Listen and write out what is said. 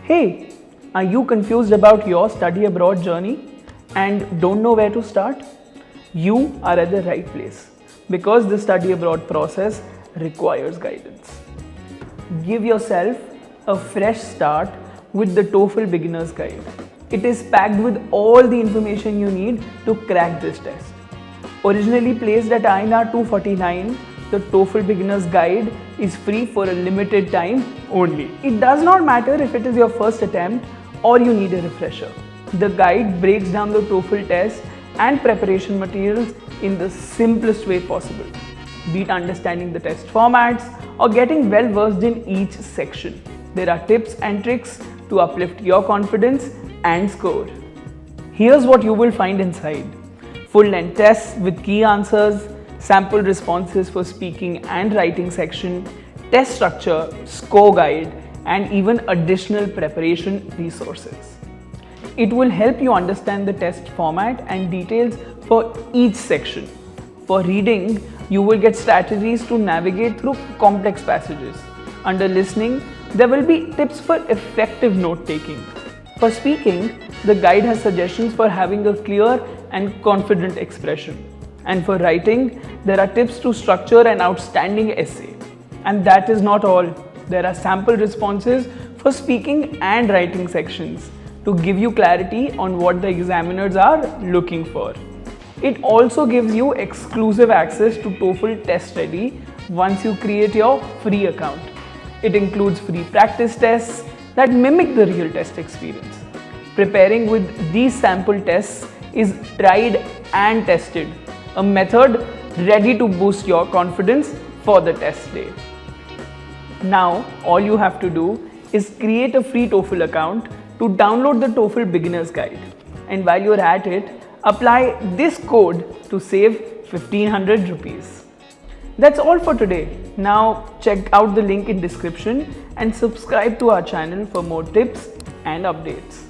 Hey, are you confused about your study abroad journey and don't know where to start? You are at the right place because the study abroad process requires guidance. Give yourself a fresh start with the TOEFL Beginner's Guide. It is packed with all the information you need to crack this test. Originally placed at INR 249, the TOEFL Beginner's Guide is free for a limited time only. It does not matter if it is your first attempt or you need a refresher. The guide breaks down the TOEFL test and preparation materials in the simplest way possible, be it understanding the test formats or getting well versed in each section. There are tips and tricks to uplift your confidence and score. Here's what you will find inside: full-length tests with key answers, sample responses for speaking and writing section, test structure, score guide, and even additional preparation resources. It will help you understand the test format and details for each section. For reading, you will get strategies to navigate through complex passages. Under listening, there will be tips for effective note-taking. For speaking, the guide has suggestions for having a clear and confident expression. And for writing, there are tips to structure an outstanding essay. And that is not all. There are sample responses for speaking and writing sections to give you clarity on what the examiners are looking for. It also gives you exclusive access to TOEFL Test Ready once you create your free account. It includes free practice tests that mimic the real test experience. Preparing with these sample tests is tried and tested, a method ready to boost your confidence for the test day. Now, all you have to do is create a free TOEFL account to download the TOEFL Beginner's Guide. And while you're at it, apply this code to save 1500 rupees. That's all for today. Now check out the link in description and subscribe to our channel for more tips and updates.